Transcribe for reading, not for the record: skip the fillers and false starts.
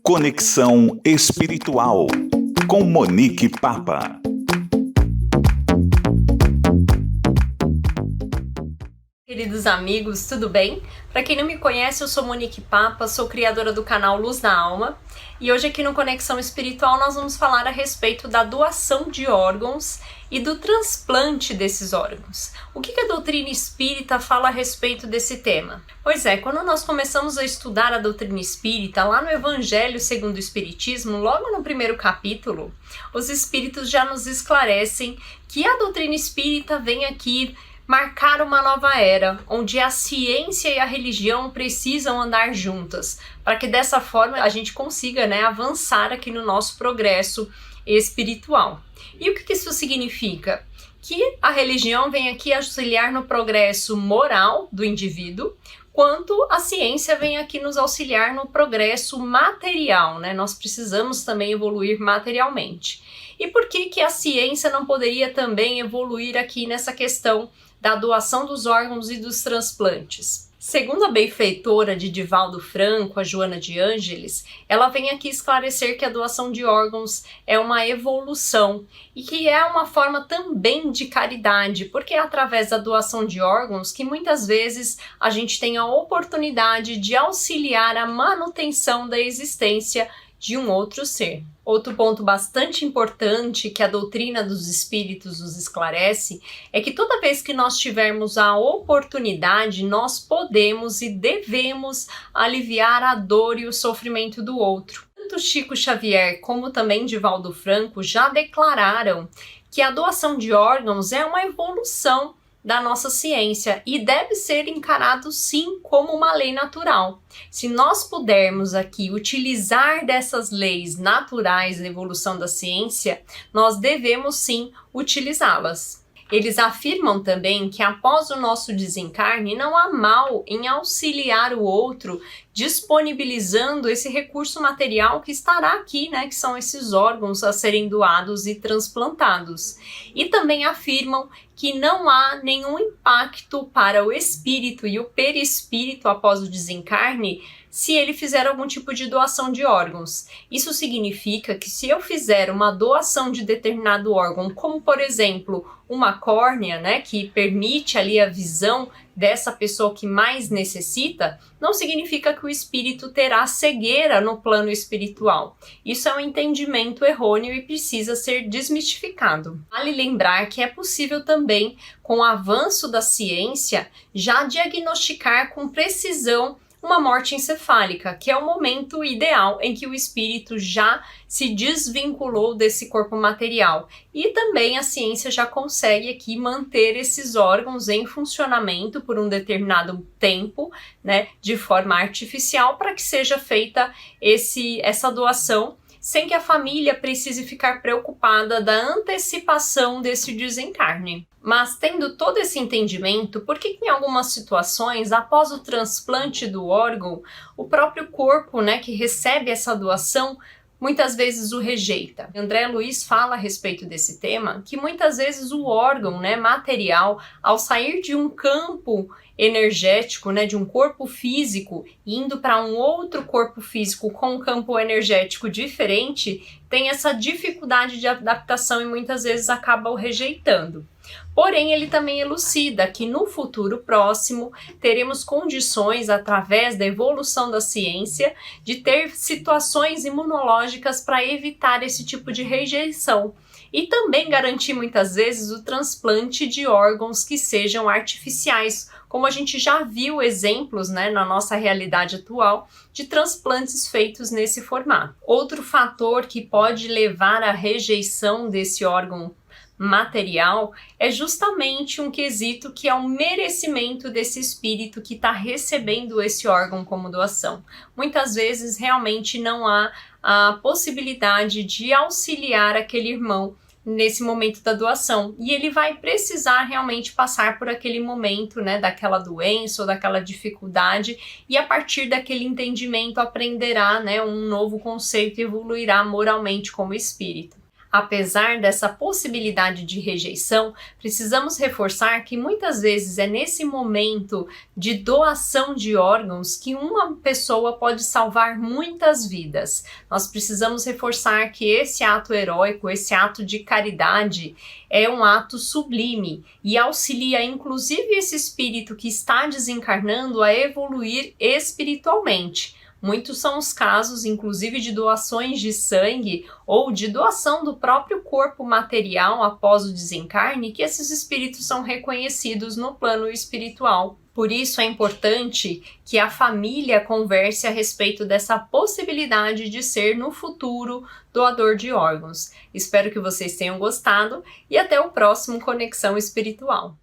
Conexão Espiritual, com Monique Papa. Queridos amigos, tudo bem? Para quem não me conhece, eu sou Monique Papa, sou criadora do canal Luz da Alma e hoje aqui no Conexão Espiritual nós vamos falar a respeito da doação de órgãos e do transplante desses órgãos. O que a doutrina espírita fala a respeito desse tema? Pois é, quando nós começamos a estudar a doutrina espírita, lá no Evangelho segundo o Espiritismo, logo no primeiro capítulo, os espíritos já nos esclarecem que a doutrina espírita vem aqui marcar uma nova era, onde a ciência e a religião precisam andar juntas, para que dessa forma a gente consiga, avançar aqui no nosso progresso espiritual. E o que isso significa? Que a religião vem aqui auxiliar no progresso moral do indivíduo, quanto a ciência vem aqui nos auxiliar no progresso material, Nós precisamos também evoluir materialmente. E por que a ciência não poderia também evoluir aqui nessa questão da doação dos órgãos e dos transplantes? Segundo a benfeitora de Divaldo Franco, a Joana de Ângeles, ela vem aqui esclarecer que a doação de órgãos é uma evolução e que é uma forma também de caridade, porque é através da doação de órgãos que muitas vezes a gente tem a oportunidade de auxiliar a manutenção da existência de um outro ser. Outro ponto bastante importante que a doutrina dos espíritos nos esclarece é que toda vez que nós tivermos a oportunidade, nós podemos e devemos aliviar a dor e o sofrimento do outro. Tanto Chico Xavier como também Divaldo Franco já declararam que a doação de órgãos é uma evolução da nossa ciência e deve ser encarado sim como uma lei natural. Se nós pudermos aqui utilizar dessas leis naturais da evolução da ciência, nós devemos sim utilizá-las. Eles afirmam também que após o nosso desencarne não há mal em auxiliar o outro, disponibilizando esse recurso material que estará aqui, que são esses órgãos a serem doados e transplantados. E também afirmam que não há nenhum impacto para o espírito e o perispírito após o desencarne se ele fizer algum tipo de doação de órgãos. Isso significa que se eu fizer uma doação de determinado órgão, como por exemplo uma córnea, que permite ali a visão dessa pessoa que mais necessita, não significa que o espírito terá cegueira no plano espiritual. Isso é um entendimento errôneo e precisa ser desmistificado. Vale lembrar que é possível também, com o avanço da ciência, já diagnosticar com precisão uma morte encefálica, que é o momento ideal em que o espírito já se desvinculou desse corpo material. E também a ciência já consegue aqui manter esses órgãos em funcionamento por um determinado tempo, de forma artificial, para que seja feita essa doação, sem que a família precise ficar preocupada da antecipação desse desencarne. Mas tendo todo esse entendimento, por que em algumas situações, após o transplante do órgão, o próprio corpo, que recebe essa doação, muitas vezes o rejeita? André Luiz fala a respeito desse tema, que muitas vezes o órgão, material, ao sair de um campo energético, de um corpo físico, indo para um outro corpo físico com um campo energético diferente, tem essa dificuldade de adaptação e muitas vezes acaba o rejeitando. Porém, ele também elucida que no futuro próximo teremos condições, através da evolução da ciência, de ter situações imunológicas para evitar esse tipo de rejeição. E também garantir muitas vezes o transplante de órgãos que sejam artificiais, como a gente já viu exemplos na nossa realidade atual de transplantes feitos nesse formato. Outro fator que pode levar à rejeição desse órgão material é justamente um quesito que é o merecimento desse espírito que está recebendo esse órgão como doação. Muitas vezes realmente não há a possibilidade de auxiliar aquele irmão nesse momento da doação, e ele vai precisar realmente passar por aquele momento, daquela doença ou daquela dificuldade, e a partir daquele entendimento aprenderá, um novo conceito e evoluirá moralmente como espírito. Apesar dessa possibilidade de rejeição, precisamos reforçar que muitas vezes é nesse momento de doação de órgãos que uma pessoa pode salvar muitas vidas. Nós precisamos reforçar que esse ato heróico, esse ato de caridade, é um ato sublime e auxilia inclusive esse espírito que está desencarnando a evoluir espiritualmente. Muitos são os casos, inclusive, de doações de sangue ou de doação do próprio corpo material após o desencarne, que esses espíritos são reconhecidos no plano espiritual. Por isso é importante que a família converse a respeito dessa possibilidade de ser no futuro doador de órgãos. Espero que vocês tenham gostado e até o próximo Conexão Espiritual.